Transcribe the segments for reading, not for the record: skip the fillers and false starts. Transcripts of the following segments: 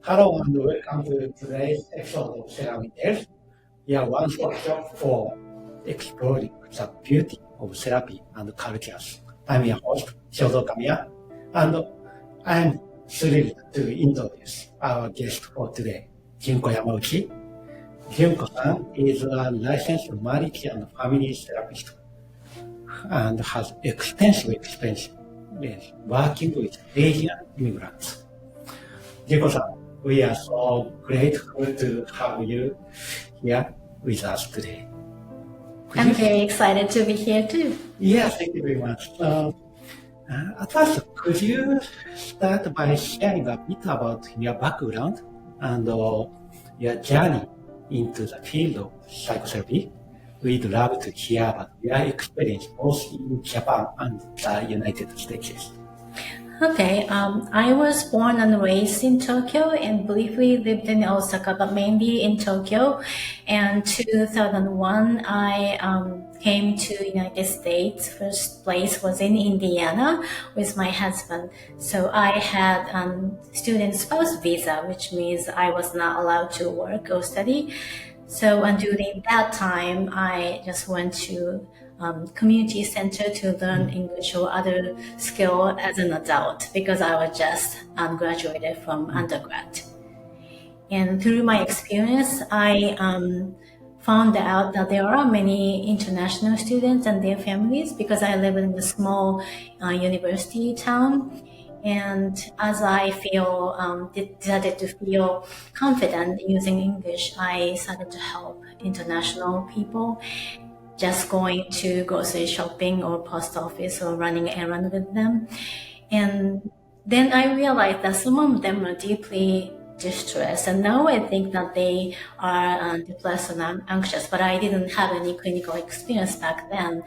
Hello and welcome to today's episode of TheraWin.Health. We are one stop shop for exploring the beauty of therapy and cultures. I'm your host, Shozo Kamiya, and I'm thrilled to introduce our guest for today, Junko Yamauchi. Junko-san is a licensed marriage and family therapist and has extensive experience working with Asian immigrants. Junko-san, we are so grateful to have you here with us today. I'm very excited to be here too. Yes, thank you very much. At first, could you start by sharing a bit about your background and your journey into the field of psychotherapy? We'd love to hear about your experience both in Japan and the United States. Okay, I was born and raised in Tokyo and briefly lived in Osaka, but mainly in Tokyo. And 2001, I came to United States. First place was in Indiana with my husband. So I had student spouse visa, which means I was not allowed to work or study. So during that time, I just went to community center to learn English or other skill as an adult because I was just graduated from undergrad. And through my experience, I found out that there are many international students and their families because I live in a small university town. And as I decided to feel confident using English, I started to help international people, just going to grocery shopping or post office or running errands with them. And then I realized that some of them are deeply distressed. And now I think that they are depressed and anxious, but I didn't have any clinical experience back then.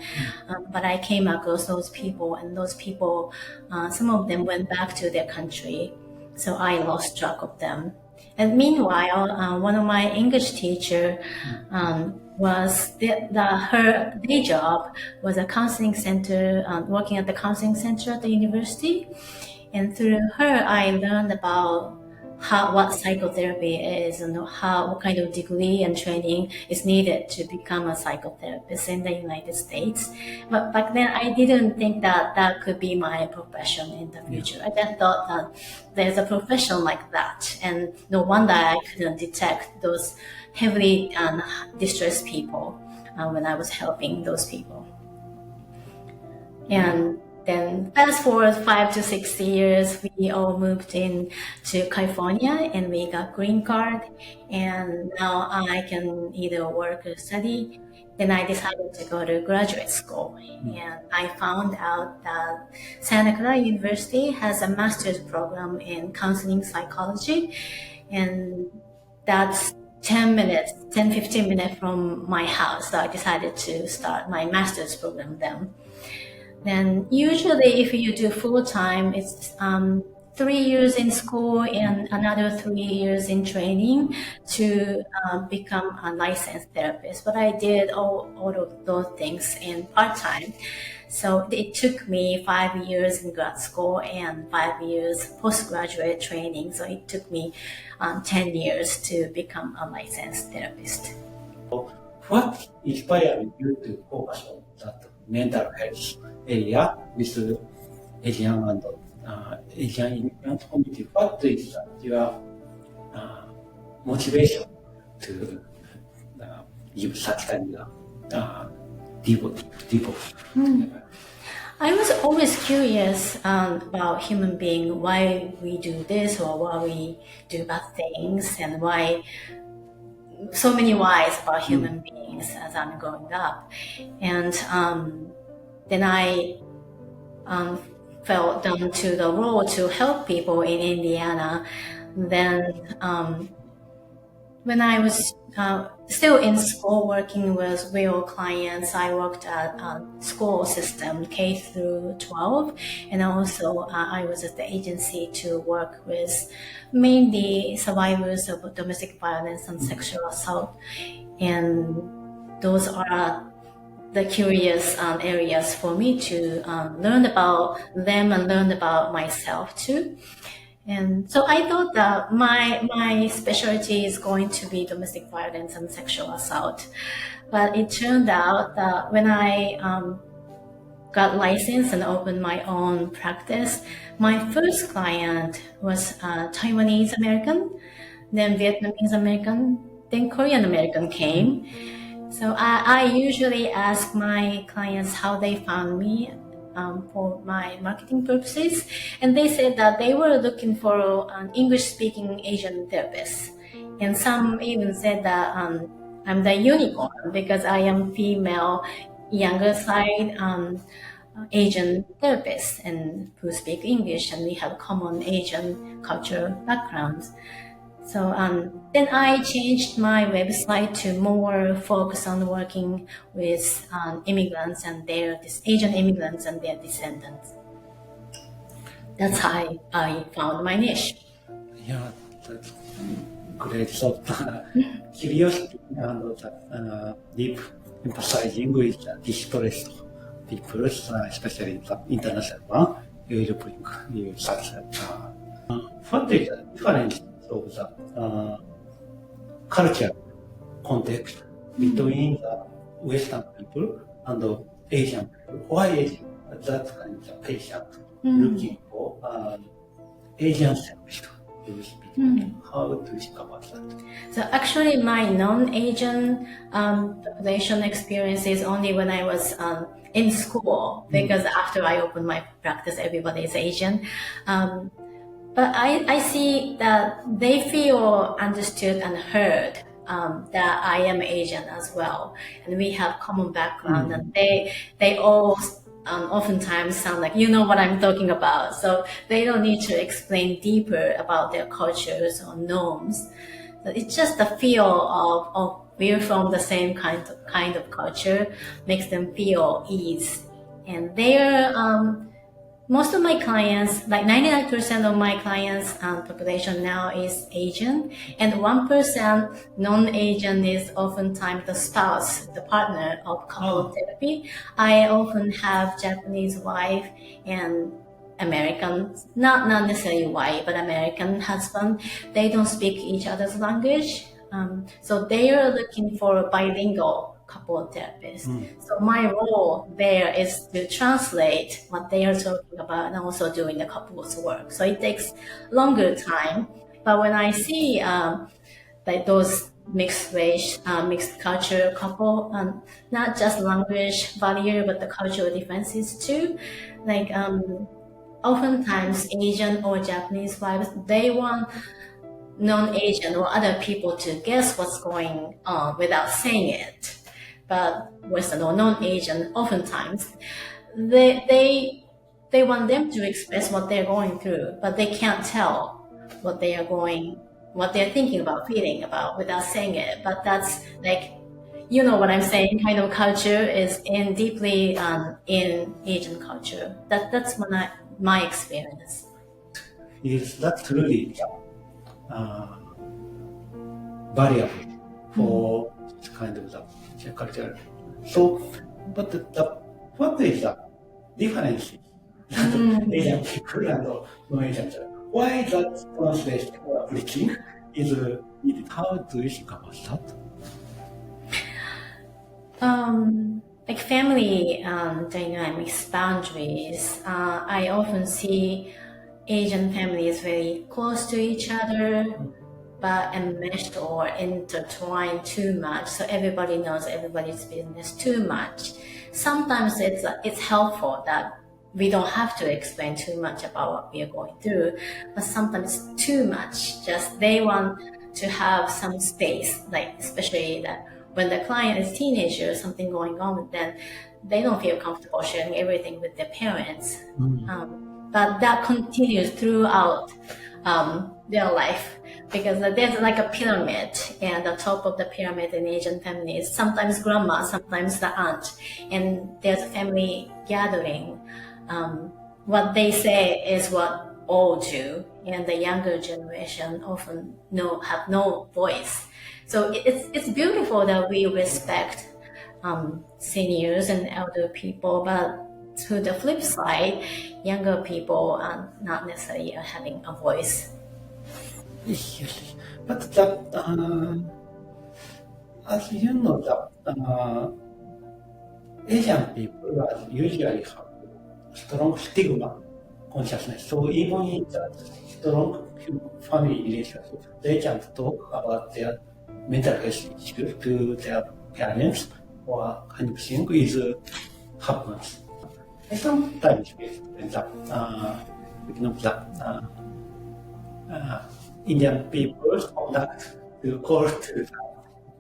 But I came across those people, and those people, some of them went back to their country. So I lost track of them. And meanwhile, one of my English teacher was her day job was a counseling center, working at the counseling center at the university. And through her, I learned about what psychotherapy is and what kind of degree and training is needed to become a psychotherapist in the United States. But back then, I didn't think that that could be my profession in the future. I just thought that there's a profession like that, and no wonder I couldn't detect those heavily distressed people when I was helping those people. And then fast forward 5 to 6 years, we all moved in to California and we got green card. And now I can either work or study. Then I decided to go to graduate school. And I found out that Santa Clara University has a master's program in counseling psychology. And that's 15 minutes from my house. So I decided to start my master's program then. Then usually if you do full-time, it's 3 years in school and another 3 years in training to become a licensed therapist. But I did all of those things in part-time. So it took me 5 years in grad school and 5 years postgraduate training. So it took me 10 years to become a licensed therapist. What inspired you to focus on that mental health area with Asian and Asian immigrant community? What is your motivation to give such kind of devote? I was always curious about human being, why we do this or why we do bad things, and why so many whys about human beings as I'm growing up. And then I felt down to the role to help people in Indiana. Then when I was still in school working with real clients, I worked at a school system K through 12, and also I was at the agency to work with mainly survivors of domestic violence and sexual assault. And those are the curious areas for me to learn about them and learn about myself too. And so I thought that my specialty is going to be domestic violence and sexual assault. But it turned out that when I got licensed and opened my own practice, my first client was Taiwanese American, then Vietnamese American, then Korean American came. So I usually ask my clients how they found me for my marketing purposes. And they said that they were looking for an English-speaking Asian therapist. And some even said that I'm the unicorn because I am female, younger side Asian therapist and who speak English, and we have common Asian cultural backgrounds. So then I changed my website to more focus on working with immigrants and Asian immigrants and their descendants. That's how I found my niche. Yeah, that's great. So curiosity and deep emphasizing with distressed people, especially the international one, you will bring you success. What is the difference of the cultural context between the Western people and the Asian people? Why Asian? That kind of patient looking for Asian therapist who speak. How do you think about that? So actually, my non-Asian population experience is only when I was in school, because after I opened my practice, everybody is Asian. But I see that they feel understood and heard that I am Asian as well, and we have common background, and they all oftentimes sound like, you know what I'm talking about. So they don't need to explain deeper about their cultures or norms. So it's just the feel of we're from the same kind of culture makes them feel ease. And they're most of my clients, like 99% of my clients' population now is Asian, and 1% non-Asian is oftentimes the spouse, the partner of couple therapy. I often have Japanese wife and American, not necessarily white, but American husband. They don't speak each other's language, so they are looking for a bilingual couple therapist. So my role there is to translate what they are talking about and also doing the couple's work. So it takes longer time, but when I see like those mixed race, mixed culture couple, not just language barrier, but the cultural differences too. Like oftentimes Asian or Japanese wives, they want non-Asian or other people to guess what's going on without saying it. But Western or non-Asian, oftentimes they want them to express what they're going through, but they can't tell what they're thinking about, feeling about without saying it. But that's like, you know what I'm saying, kind of culture is deeply in Asian culture. That's my experience. Is that truly variable for this kind of the culture? So, but what is the difference Asian people and non-Asian people? Why that translation or bridging is needed? How do you think about that? Like family dynamics, boundaries. I often see Asian families very close to each other, but enmeshed or intertwined too much. So everybody knows everybody's business too much. Sometimes it's helpful that we don't have to explain too much about what we are going through, but sometimes too much. Just they want to have some space, like especially that when the client is teenager, something going on with them, they don't feel comfortable sharing everything with their parents. But that continues throughout their life, because there's like a pyramid, and the top of the pyramid in Asian families, sometimes grandma, sometimes the aunt, and there's a family gathering. What they say is what all do, and the younger generation often have no voice. So it's beautiful that we respect seniors and elder people, but to the flip side, younger people are not necessarily having a voice. Yes, but that, as you know, that Asian people usually have strong stigma consciousness. So even in that strong family relationship, they can talk about their mental health issues to their parents or kind of thing is happens. I sometimes feel that Indian people conduct to call to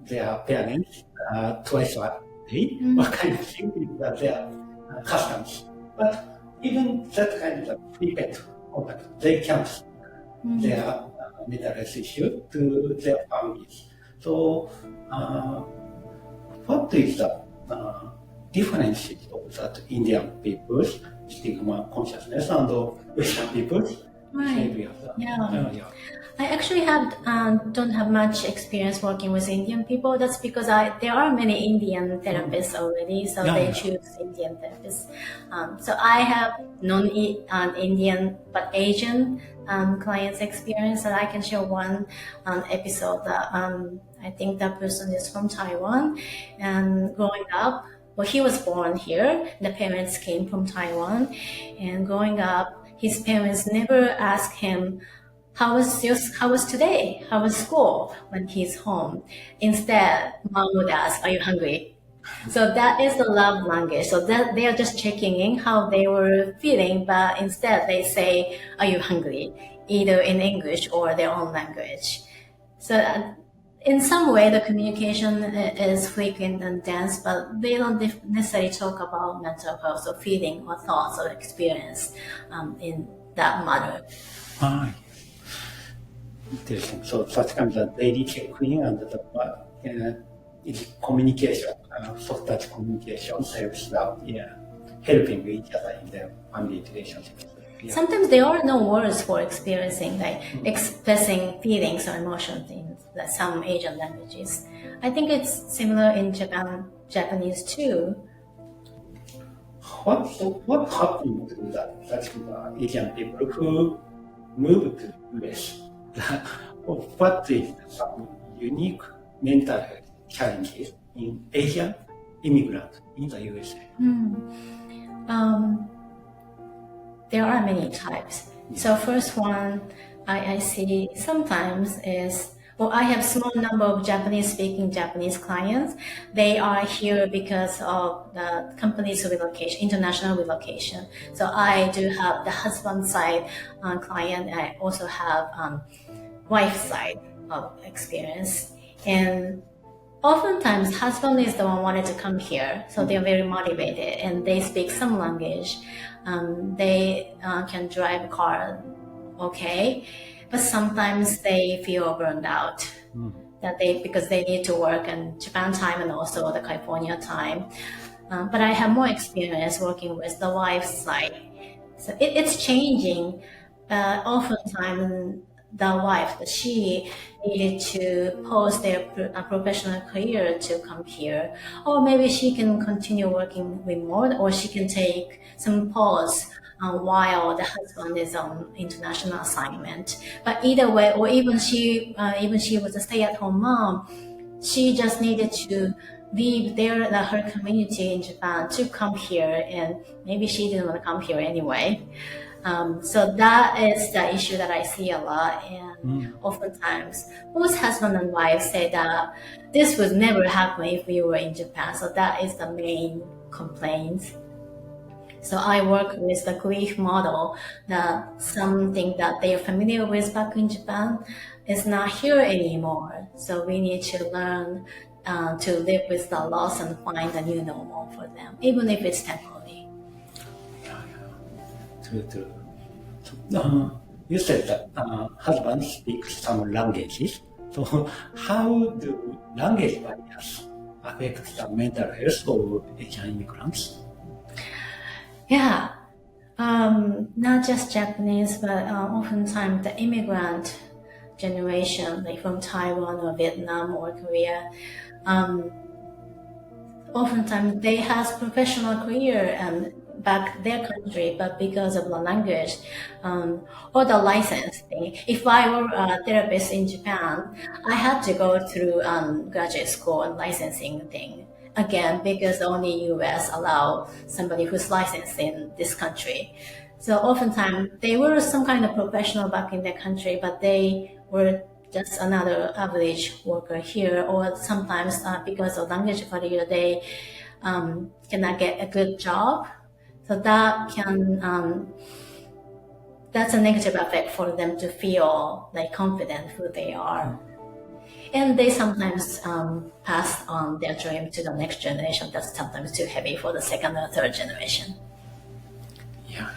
their parents twice a day, what kind of thing is that their customs. But even that kind of frequent contact, they can speak their mental health issue to their families. So, what is the difference of that Indian people's stigma consciousness and Western people's behavior? Yeah. I actually don't have much experience working with Indian people. That's because there are many Indian therapists already, so they choose Indian therapists. So I have non-Indian but Asian clients experience, and I can share one episode that I think that person is from Taiwan, and growing up, well, he was born here. The parents came from Taiwan, and growing up, his parents never asked him, how was today? How was school when he's home? Instead, mom would ask, are you hungry? So that is the love language. So that they are just checking in how they were feeling, but instead they say, are you hungry? Either in English or their own language. So in some way, the communication is frequent and dense, but they don't necessarily talk about mental health or feeling or thoughts or experience in that manner. Interesting. So such kind of daily check-in and the communication, soft touch communication helps helping each other in their family relationships. Yeah. Sometimes there are no words for experiencing, like expressing feelings or emotions in some Asian languages. I think it's similar in Japanese too. What happened to that Asian people who moved to US? What is some unique mental health challenges in Asian immigrants in the USA? There are many types. So first one I see sometimes is, I have small number of Japanese-speaking Japanese clients. They are here because of the company's relocation, international relocation. So I do have the husband side client. I also have wife side of experience. And oftentimes husband is the one wanted to come here. So they're very motivated and they speak some language. They can drive a car okay. But sometimes they feel burned out because they need to work in Japan time and also the California time. But I have more experience working with the wife's side. So it's changing. Oftentimes the wife, she needed to pause their professional career to come here. Or maybe she can continue working remote, or she can take some pause while the husband is on international assignment. But either way, or even she was a stay-at-home mom, she just needed to leave her community in Japan to come here, and maybe she didn't want to come here anyway. So that is the issue that I see a lot, and oftentimes both husband and wife say that this would never happen if we were in Japan. So that is the main complaint. So I work with the grief model, that something that they are familiar with back in Japan is not here anymore. So we need to learn to live with the loss and find a new normal for them, even if it's temporary. True. So, you said that husband speaks some languages. So how do language barriers affect the mental health of Asian immigrants? Yeah, not just Japanese, but oftentimes the immigrant generation, like from Taiwan or Vietnam or Korea, oftentimes they have professional career and back their country, but because of the language or the license thing. If I were a therapist in Japan, I had to go through graduate school and licensing thing again because only US allow somebody who's licensed in this country. So oftentimes they were some kind of professional back in their country, but they were just another average worker here, or sometimes because of language barrier, they cannot get a good job. So that can that's a negative effect for them to feel like confident who they are. And they sometimes pass on their dream to the next generation. That's sometimes too heavy for the second or third generation. Yeah.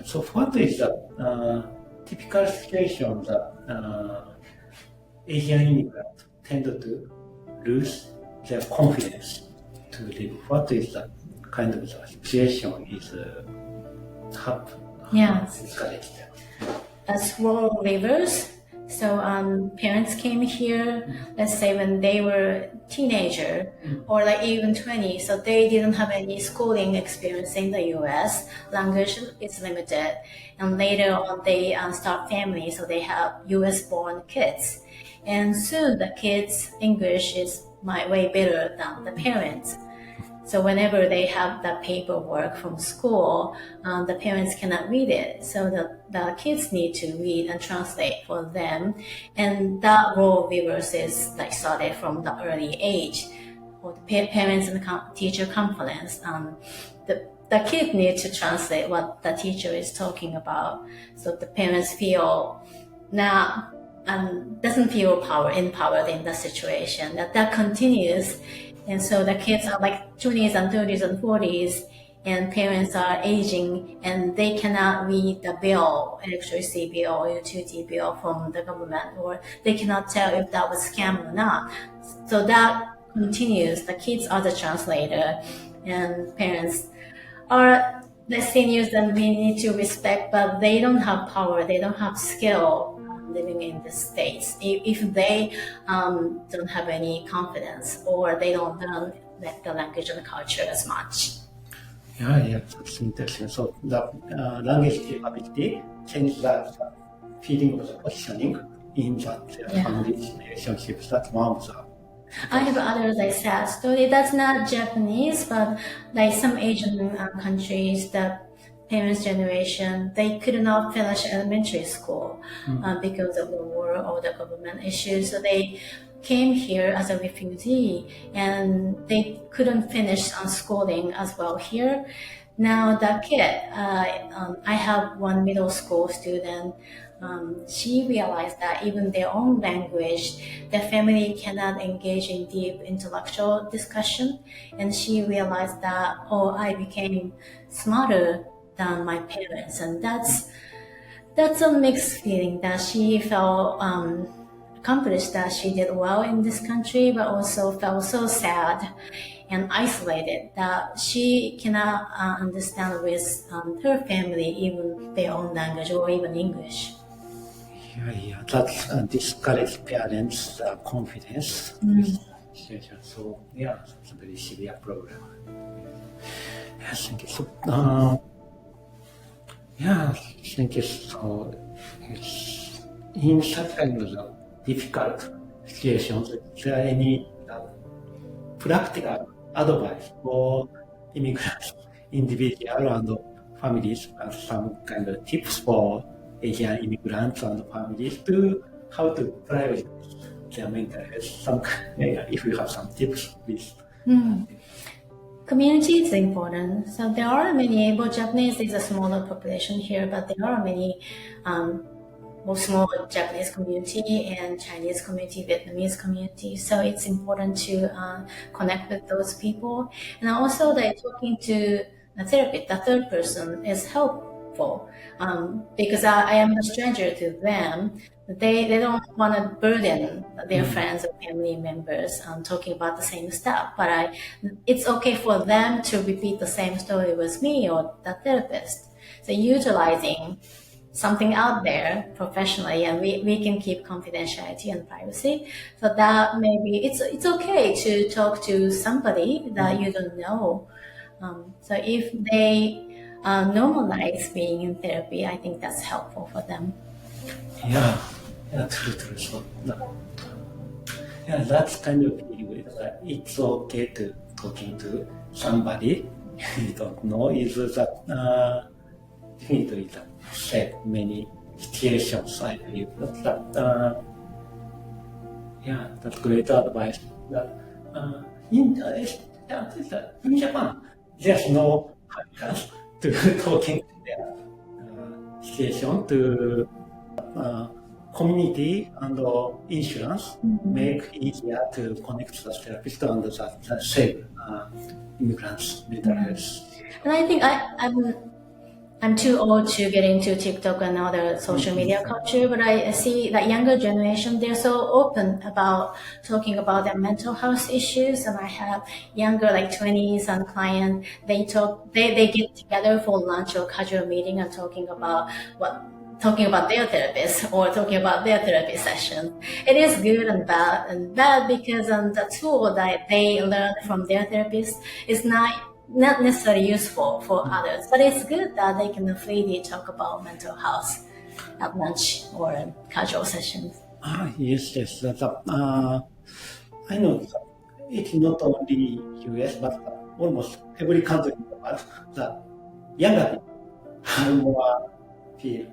So what is the typical situation that Asian immigrants tend to lose their confidence to live? What is the kind of the situation is discouraged? As role reverse. So parents came here, let's say when they were teenager or like even 20, so they didn't have any schooling experience in the US. Language is limited, and later on they start family, so they have US born kids, and soon the kids' English is way better than the parents. So whenever they have the paperwork from school, the parents cannot read it. So the kids need to read and translate for them. And that role reverse is like started from the early age. For the parents and the teacher conference, the kid needs to translate what the teacher is talking about. So the parents feel doesn't feel empowered in the situation. That continues. And so the kids are like 20s and 30s and 40s, and parents are aging, and they cannot read the bill, electricity bill or utility bill from the government, or they cannot tell if that was scam or not. So that continues. The kids are the translator, and parents are the seniors that we need to respect, but they don't have power, they don't have skill living in the States if they don't have any confidence or they don't learn the language and the culture as much. Yeah, that's interesting. So the language capability changes the feeling of the positioning in the family relationships. That's one of the. I have other sad story. That's not Japanese, but like some Asian countries, the parents' generation, they could not finish elementary school because of the war or the government issues. So they came here as a refugee, and they couldn't finish schooling as well here. Now the kid, I have one middle school student. She realized that even their own language, their family cannot engage in deep intellectual discussion, and she realized that I became smarter than my parents, and that's a mixed feeling that she felt accomplished, that she did well in this country, but also felt so sad and isolated that she cannot understand with her family even their own language or even English. Yeah, that's discourage parents' confidence. Situation. So it's a very severe problem. Yes, thank you. So, thank you. So, in such kind of difficult situations, is there any practical advice for immigrants, individual and families, and some kind of tips for Asian immigrants and families to how to prioritize their mental health? Some, if you have some tips, please. Community is important. So there are many, Japanese is a smaller population here, but there are many small Japanese community and Chinese community, Vietnamese community. So it's important to connect with those people. And also that talking to a therapist, the third person, is helpful because I am a stranger to them. They don't want to burden their friends or family members talking about the same stuff, but it's okay for them to repeat the same story with me or the therapist. So utilizing something out there professionally, and we can keep confidentiality and privacy. So that maybe it's okay to talk to somebody that you don't know So if they normalize being in therapy, I think that's helpful for them. Yeah, true. So, that's kind of feeling with that it's okay to talking to somebody you don't know is that definitely that said many situations I believe that that's great advice. That in Japan there's no podcast to talking to their situation to community and insurance make easier to connect the therapist and the save immigrants mental health. And I think I'm too old to get into TikTok and other social media culture, but I see that younger generation, they're so open about talking about their mental health issues. And I have younger, like 20s and clients, they get together for lunch or casual meeting and talking about their therapist or talking about their therapy session. It is good and bad because the tool that they learn from their therapist is not necessarily useful for others, but it's good that they can freely talk about mental health at lunch or casual sessions. Yes. I know that it's not only US, but almost every country in the world, the younger people more feel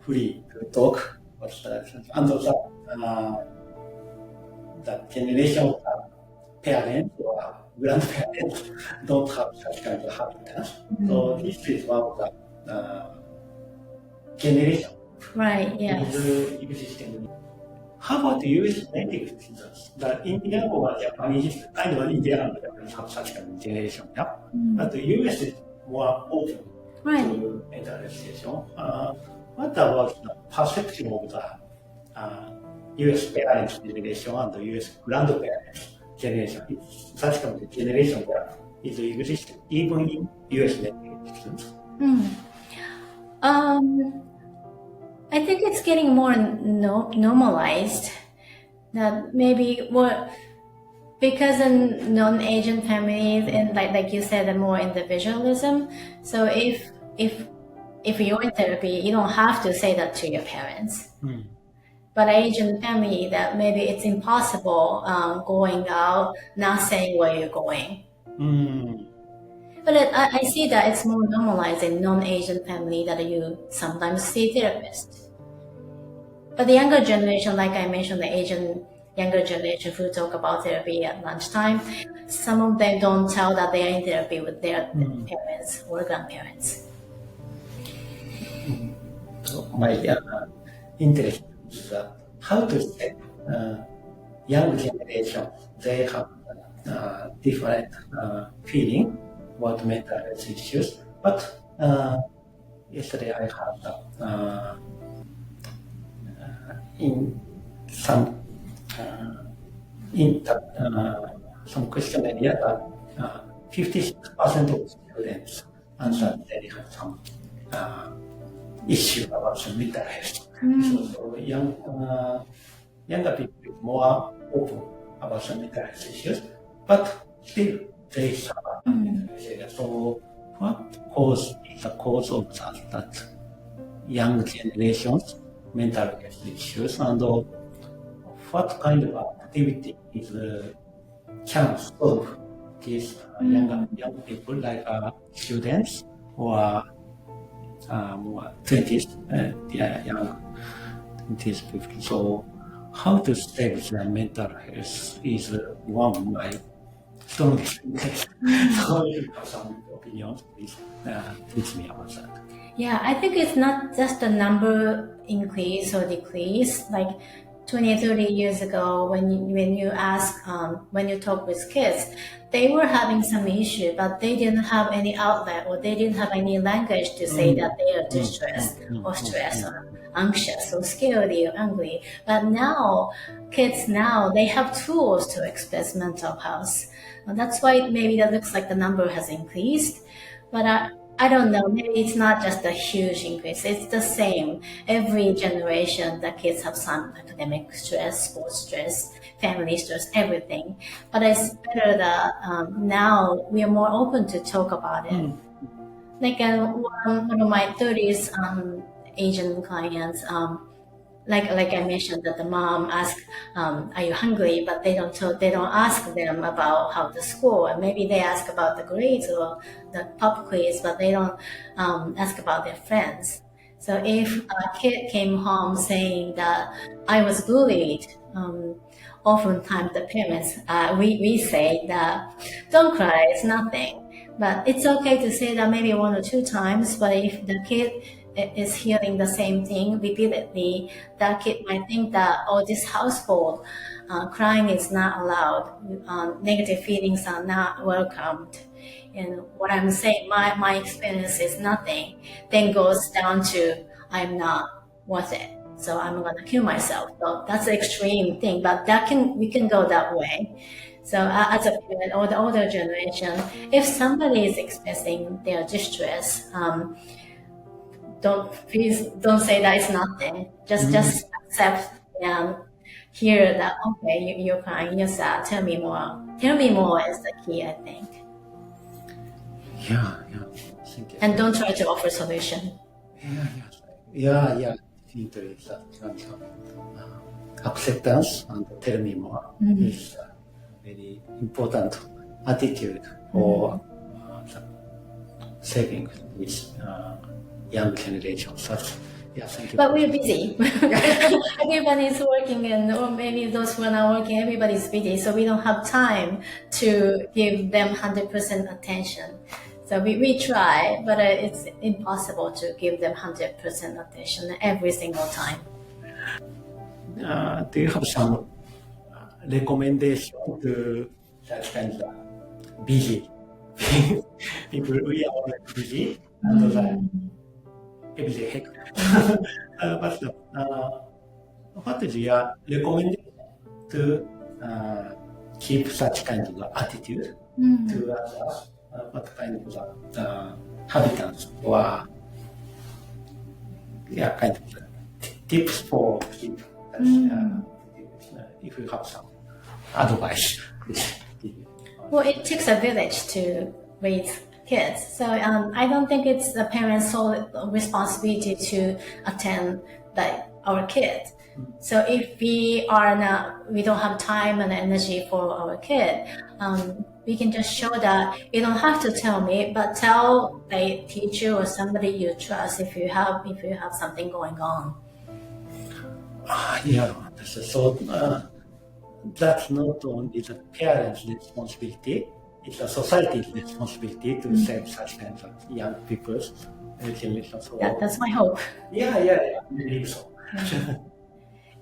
free to talk. And the generation of parents or grandparents don't have such kind of happiness. So this is one of the generation. Right, yes. Existing. How about the US native citizens? The Indian or Japanese, kind of Indian and Japanese have such kind of generation, yeah? But the US is more open to mental health situation. What about the perception of the US parents generation and the US grandparents generation? It's such kind of generation that is existing even in US native citizens. I think it's getting more normalized that maybe because in non-Asian families and like you said, more individualism. So if you're in therapy, you don't have to say that to your parents. But Asian family, that maybe it's impossible going out, not saying where you're going. But I see that it's more normalized in non-Asian family that you sometimes see therapists. But the younger generation, like I mentioned, the Asian younger generation who talk about therapy at lunchtime, some of them don't tell that they are in therapy with their parents or grandparents. My interest is how to say young generation, they have different feeling about mental health issues. But yesterday I had in some questionnaire that 56% of students answered they have some issue about some mental health. So younger people are more open about some mental health issues, but still they suffer. So what is the cause of that young generation's mental health issues, and what kind of activity is can solve these young people, like students or more 20s, young 20s people. So how to save their mental health is one of my strongest interests. So you have some opinions, please teach me about that. Yeah, I think it's not just the number increase or decrease. Like 20, 30 years ago, when you ask, when you talk with kids, they were having some issue, but they didn't have any outlet or they didn't have any language to say that they are distressed or stressed or anxious or scared or angry. But now, kids they have tools to express mental health. And that's why maybe that looks like the number has increased. But I don't know. Maybe it's not just a huge increase. It's the same. Every generation, the kids have some academic stress, sports stress, family stress, everything. But it's better that now we are more open to talk about it. Like one of my 30s Asian clients, like I mentioned that the mom asked, "Are you hungry?" But they don't ask them about how the school, and maybe they ask about the grades or the pop quiz, but they don't ask about their friends. So if a kid came home saying that I was bullied, oftentimes the parents we say that don't cry, it's nothing. But it's okay to say that maybe 1 or 2 times. But if the kid is hearing the same thing repeatedly, that kid might think that, oh, this household, crying is not allowed, negative feelings are not welcomed. And what I'm saying, my experience is nothing, then goes down to I'm not worth it, so I'm gonna kill myself. So that's an extreme thing, but we can go that way. So as a parent or the older generation, if somebody is expressing their distress, don't say that it's nothing. Just accept and hear that. Okay, you're crying, you're sad. Tell me more. Tell me more is the key, I think. Yeah. Thank you. And don't try to offer solution. Yeah. Definitely that kind of acceptance and tell me more is a very important attitude for saving this young generation. So, thank you. But we're busy. Everybody's working, or maybe those who are not working, everybody's busy. So we don't have time to give them 100% attention. So we try, but it's impossible to give them 100% attention every single time. Do you have some recommendation to such kind of busy people? We are already busy and everyday hectic. But what is your recommendation to keep such kind of attitude to others? What kind of habitats or kind of tips for keep if you have some advice? Well, it takes a village to raise kids. So I don't think it's the parents' sole responsibility to attend our kids. So if we don't have time and energy for our kid, we can just show that you don't have to tell me, but tell a teacher or somebody you trust if you have something going on. So that's not only the parents' responsibility, it's a society's responsibility to save such kinds of young people. So, that's my hope. I believe so.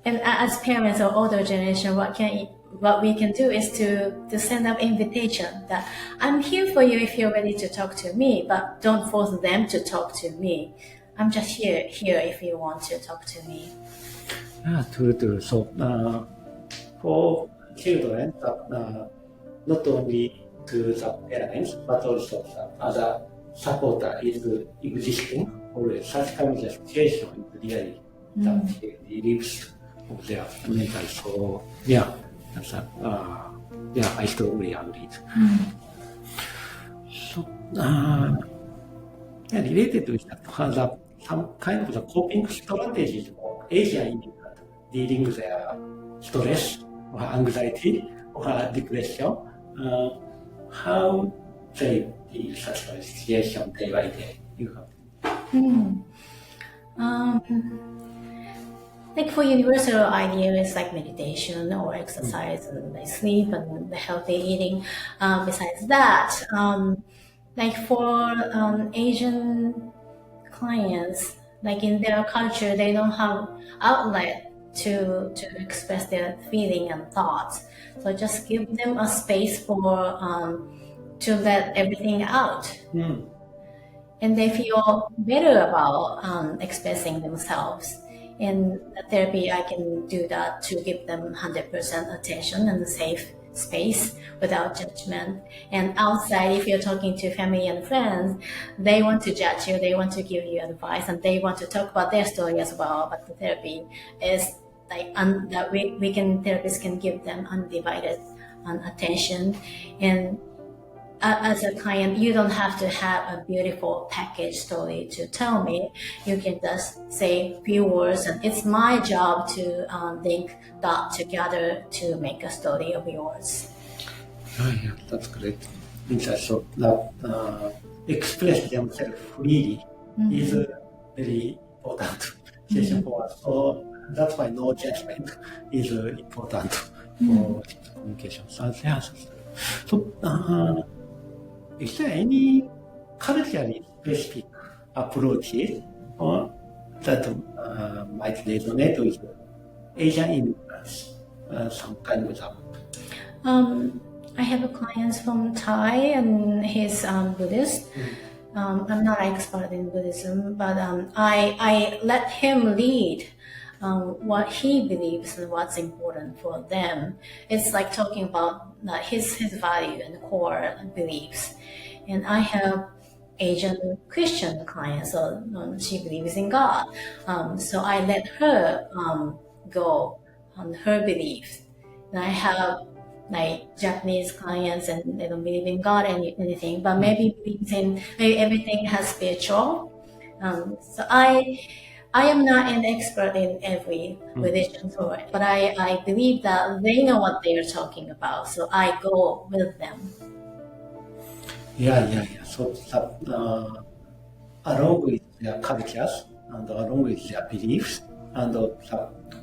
And as parents or older generation, what we can do is to send an invitation that I'm here for you if you're ready to talk to me, but don't force them to talk to me. I'm just here if you want to talk to me. True. So for children, not only to the parents, but also the other supporter is existing always. Such kind of situation is really the reliefs of their mental. So I strongly agree. So related to that, some kind of the coping strategies for Asian immigrants dealing with their stress or anxiety or depression. How they deal with such a situation day by day? Like for universal ideas like meditation or exercise and sleep and the healthy eating. Besides that, like for Asian clients, like in their culture, they don't have outlet to express their feeling and thoughts. So just give them a space to let everything out. And they feel better about expressing themselves. In therapy, I can do that to give them 100% attention and safe space without judgment. And outside, if you're talking to family and friends, they want to judge you, they want to give you advice, and they want to talk about their story as well. But the therapy is like that therapists can give them undivided attention. And as a client, you don't have to have a beautiful package story to tell me. You can just say few words, and it's my job to link that together to make a story of yours. Yeah, that's great. So that express themselves freely is very important session for us. So that's why no judgment is important for communication. So, is there any culturally specific approaches that might resonate with Asian immigrants? Some kind of example. I have a client from Thai, and he's Buddhist. I'm not an expert in Buddhism, but I let him lead what he believes and what's important for them. It's like talking about his value and core beliefs. And I have Asian Christian clients, so she believes in God. So I let her go on her beliefs. And I have like Japanese clients, and they don't believe in God and anything, but maybe everything has spiritual. So I am not an expert in every religion, but I believe that they know what they are talking about, so I go with them. Yeah. So along with their cultures and along with their beliefs and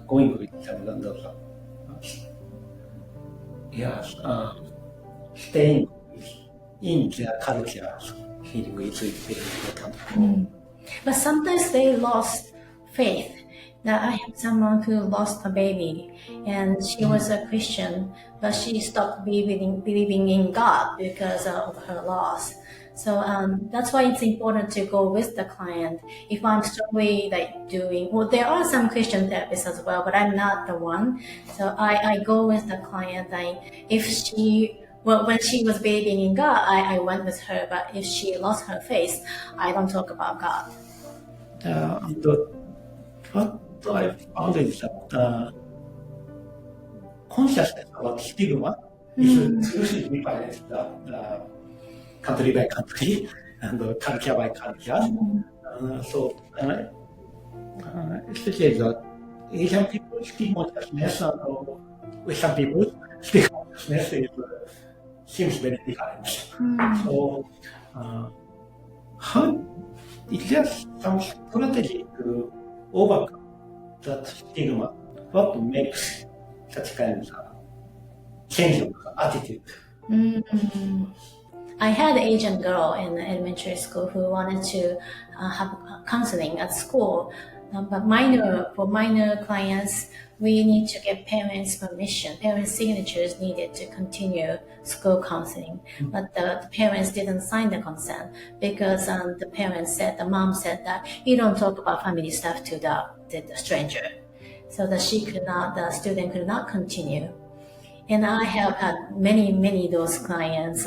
going with them and staying in their culture feeling is very important. But sometimes they lost faith. Now I have someone who lost a baby, and she was a Christian, but she stopped believing in God because of her loss. So that's why it's important to go with the client. If I'm strongly there are some Christian therapists as well, but I'm not the one. So I go with the client. When she was believing in God, I went with her. But if she lost her faith, I don't talk about God. What I found is that consciousness about stigma is usually different country by country and culture by culture. Especially the Asian people's stigma consciousness and Western people's stigma consciousness seems very different. So, is there some strategy to overcome that stigma? What makes such kind of change of attitude? I had an Asian girl in elementary school who wanted to have counseling at school, but for minor clients, we need to get parents' permission. Parents' signatures needed to continue school counseling, but the parents didn't sign the consent because the mom said that you don't talk about family stuff to the stranger, so that the student could not continue. And I have had many those clients.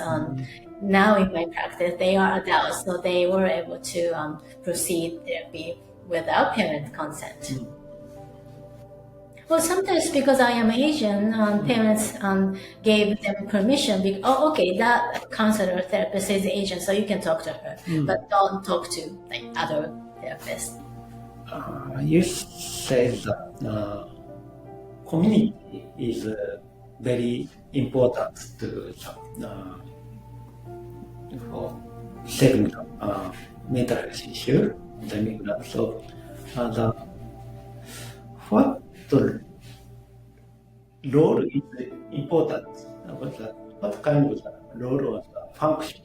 Now in my practice, they are adults, so they were able to proceed therapy without parent consent. Well, sometimes because I am Asian, parents gave them permission. That counselor therapist is Asian, so you can talk to her, but don't talk to other therapists. You said that community is very important to for segment mental health issue, the immigrant. So, what role is important? What kind of role or function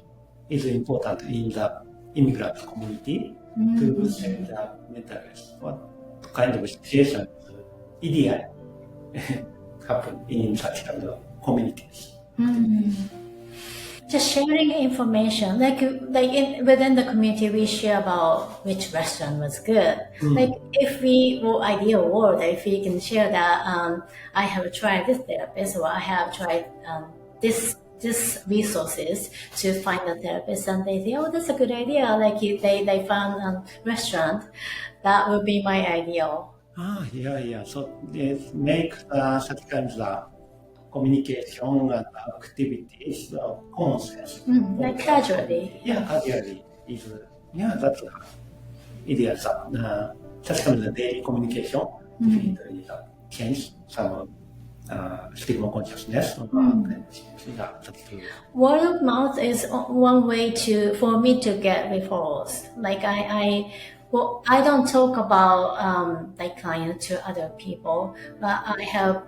is important in the immigrant community to save the mental health? What kind of situation ideally happen in such kind of communities? Just sharing information, within the community, we share about which restaurant was good. If ideal world, if we can share that I have tried this therapist, or I have tried this resources to find a therapist, and they say, oh, that's a good idea. Like they found a restaurant, that would be my ideal. Yeah. So it makes such kinds of communication and activities common sense. Like casually. Yeah, casually is that's ideal. Such kind of daily communication definitely change some stigma consciousness. Yeah, that's true. Word of mouth is one way for me to get referrals. Like I don't talk about like clients to other people, but I have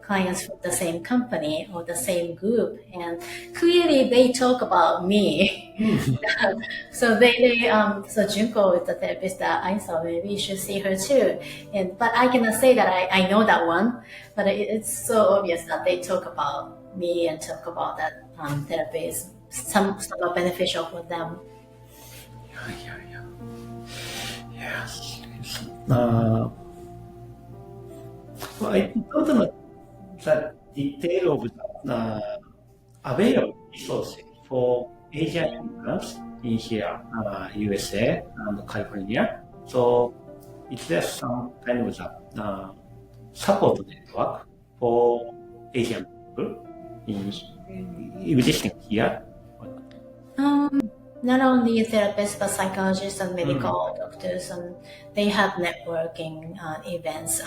clients from the same company or the same group, and clearly they talk about me. So so Junko is the therapist that I saw. Maybe you should see her too. But I cannot say that I know that one. But it's so obvious that they talk about me and talk about that therapy is some beneficial for them. Yes. Well, I don't know the detail of the available resources for Asian immigrants in here, USA and California. So is there some kind of support network for Asian people existing here? Not only therapists, but psychologists and medical doctors, and they have networking events.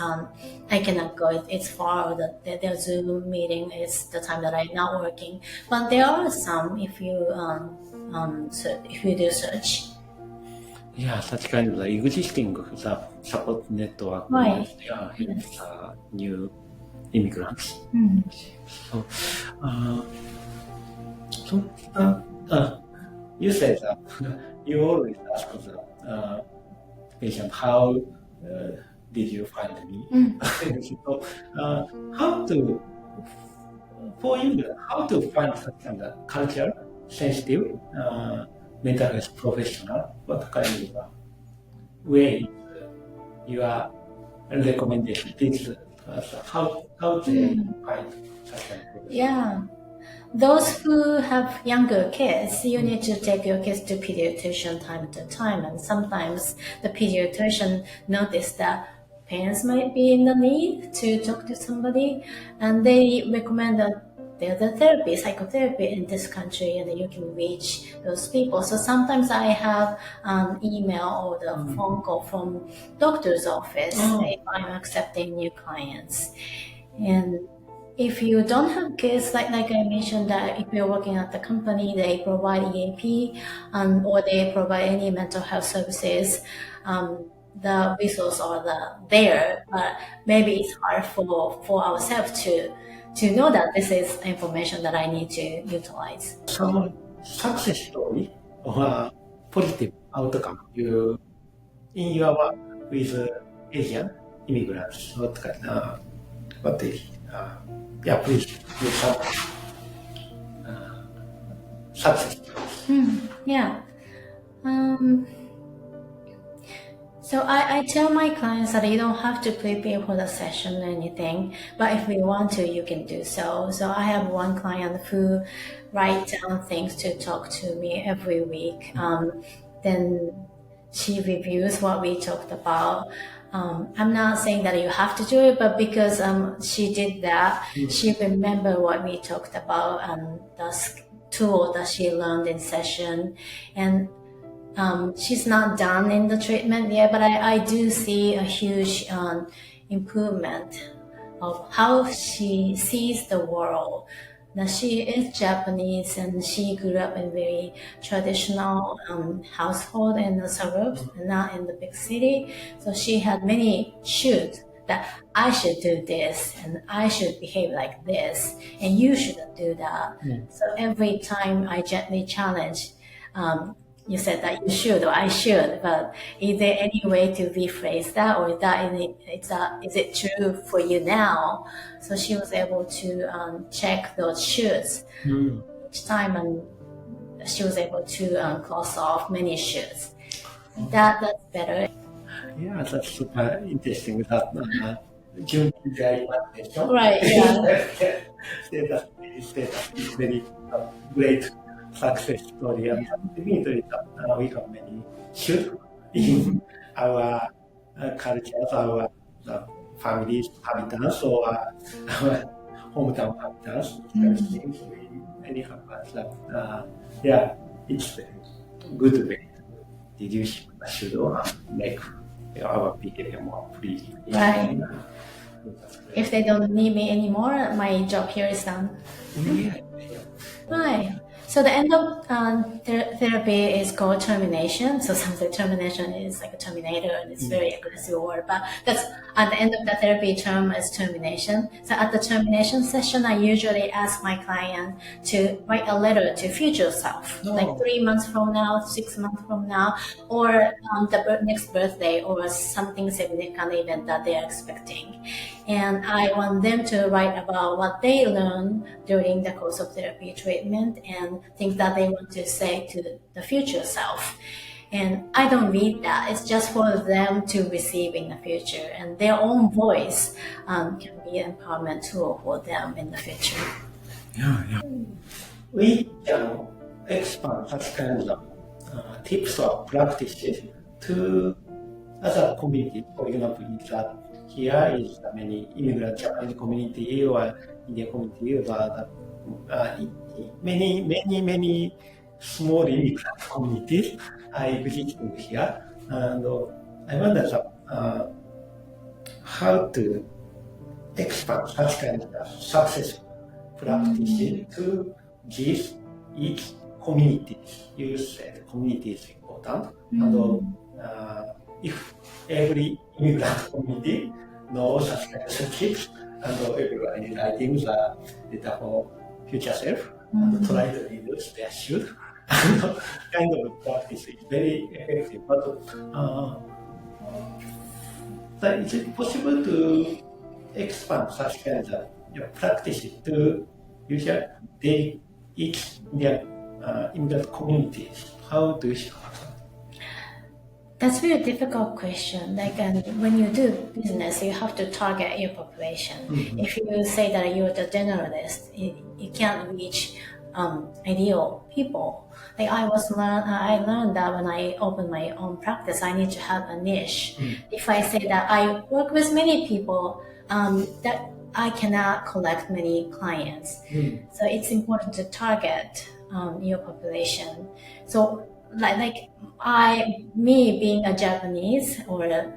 I cannot go; it's far. Their Zoom meeting is the time that I'm not working. But there are some if you do search. Yeah, such kind of existing support network. Right. Helps new immigrants. You said that you always ask the patient, how did you find me? So, for you, how to find such kind of culture sensitive mental health professional? What kind of way your recommendation? This how they find such kind of professional? Yeah. Those who have younger kids, you need to take your kids to pediatrician time to time, and sometimes the pediatrician notice that parents might be in the need to talk to somebody, and they recommend that there's a therapy, psychotherapy in this country, and you can reach those people. So sometimes I have an email or the phone call from doctor's office if I'm accepting new clients. And if you don't have kids, like I mentioned, that if you're working at the company, they provide EAP or they provide any mental health services. The resources are there, but maybe it's hard for ourselves to know that this is information that I need to utilize. Some success story or positive outcome in your work with Asian immigrants, what they please give some success. Yeah. So I tell my clients that you don't have to prepare for the session or anything, but if you want to, you can do so. So I have one client who writes down things to talk to me every week. Then she reviews what we talked about. I'm not saying that you have to do it, but because she did that, she remembered what we talked about and the tool that she learned in session. And she's not done in the treatment yet, but I do see a huge improvement of how she sees the world. Now, she is Japanese and she grew up in very traditional household in the suburbs, not in the big city. So she had many shoulds that I should do this and I should behave like this and you shouldn't do that. So every time I gently challenge, you said that you should or I should, but is there any way to rephrase that, or is it true for you now? So she was able to check those shoulds each time, and she was able to cross off many shoulds. That's better. Yeah, that's super interesting. That Junko very much. Right. Yeah. Say that status is very great success story, and definitely we have many should in our culture, our families, habitants, or our hometown habitants. Things we many have, but yeah, it's a good way to reduce should make our behavior more free. Right. If they don't need me anymore, my job here is done. Yeah. Right. So the end of therapy is called termination. So sometimes termination is like a terminator, and it's very aggressive word. But that's at the end of the therapy term is termination. So at the termination session, I usually ask my client to write a letter to future self, like 3 months from now, 6 months from now, or the next birthday, or something significant event that they are expecting. And I want them to write about what they learned during the course of therapy treatment and things that they want to say to the future self. And I don't read that. It's just for them to receive in the future. And their own voice can be an empowerment tool for them in the future. Yeah. We can expand such kind of tips or practices to other communities. For example, here is the many immigrant Japanese community or Indian community, but many small immigrant communities are existing here, and I wonder how to expand such kind of successful practices to give each community. You said community is important, and if every immigrant community knows such kind of tips, and everyone is writing the data for future self, and try to reduce their should, kind of practice is very effective. But is it possible to expand such kind of practices to each Indian immigrant communities? How do you? That's a very difficult question. Like when you do business, you have to target your population. If you say that you're the generalist, you can't reach ideal people. Like I learned that when I open my own practice, I need to have a niche. If I say that I work with many people, that I cannot collect many clients. So it's important to target your population. So me being a Japanese or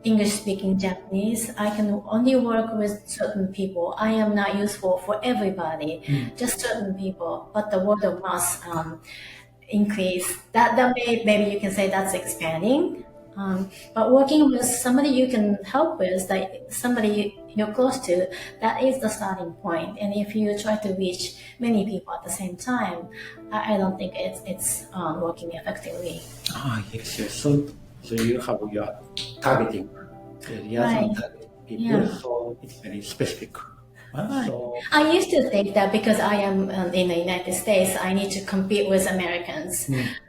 English-speaking Japanese, I can only work with certain people. I am not useful for everybody, just certain people. But the word of mouth increase. That maybe you can say that's expanding. But working with somebody you can help with, like somebody you're close to, that is the starting point. And if you try to reach many people at the same time, I don't think it's working effectively. Yes. So you have your targeting areas and targeting people, so it's very specific. So I used to think that because I am in the United States, I need to compete with Americans.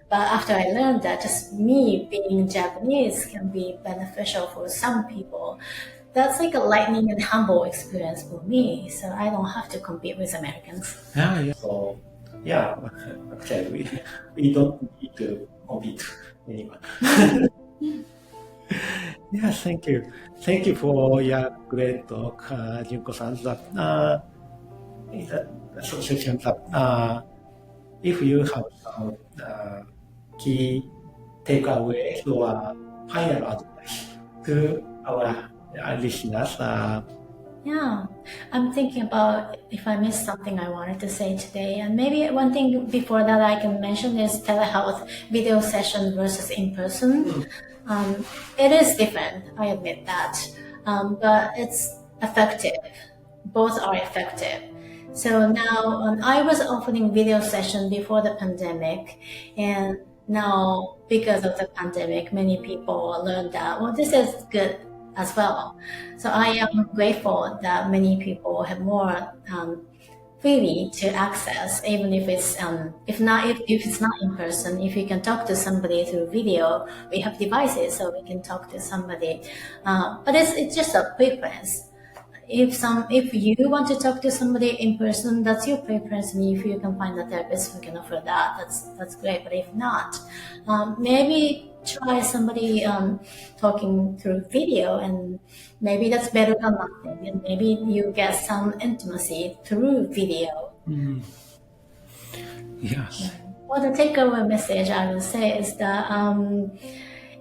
But after I learned that just me being Japanese can be beneficial for some people, that's like a lightning and humble experience for me. So I don't have to compete with Americans. So actually we don't need to compete anyone. Thank you. Thank you for your great talk, Junko-san. Association. If you have some key takeaways or final advice to our listeners. I'm thinking about if I missed something I wanted to say today. And maybe one thing before that I can mention is telehealth video session versus in-person. It is different, I admit that, but it's effective. Both are effective. So now I was offering video session before the pandemic, and now because of the pandemic, many people learned that, this is good as well. So I am grateful that many people have more freely to access, even if it's if it's not in person. If you can talk to somebody through video, we have devices so we can talk to somebody. But it's just a preference. if you want to talk to somebody in person, that's your preference. And if you can find a therapist who can offer that, that's great. But if not, maybe try somebody talking through video, and maybe that's better than nothing. And maybe you get some intimacy through video. Yes. Well, the takeaway message I will say is that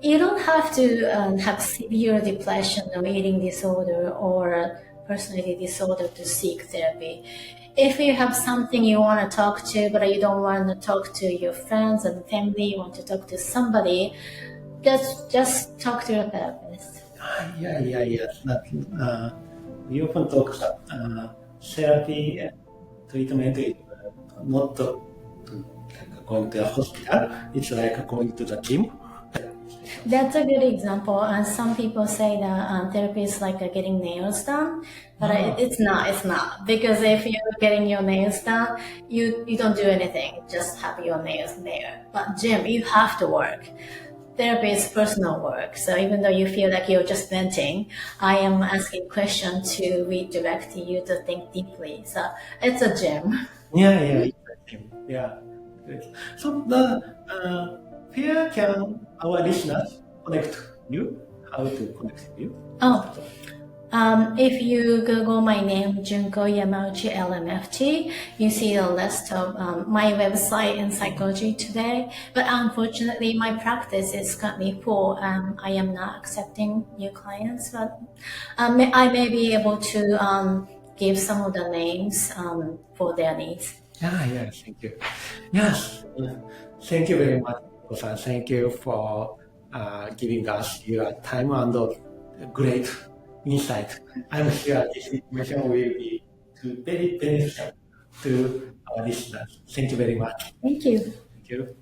you don't have to have severe depression or eating disorder or personality disorder to seek therapy. If you have something you want to talk to, but you don't want to talk to your friends and family, you want to talk to somebody, just talk to your therapist. We often talk about therapy treatment is not going to a hospital. It's like going to the gym. That's a good example. And some people say that therapy is like getting nails done, but it's not. It's not, because if you're getting your nails done, you don't do anything. Just have your nails there. But gym, you have to work. Therapy is personal work. So even though you feel like you're just venting, I am asking questions to redirect you to think deeply. So it's a gym. It's a gym. Good. So where can our listeners connect you? How to connect you? If you Google my name, Junko Yamauchi LMFT, you see a list of my website in Psychology Today. But unfortunately, my practice is currently full. I am not accepting new clients, but I may be able to give some of the names for their needs. Thank you. Yes, thank you very much, Kosan. Thank you for giving us your time and great insight. I'm sure this information will be very beneficial to our listeners. Thank you very much. Thank you. Thank you.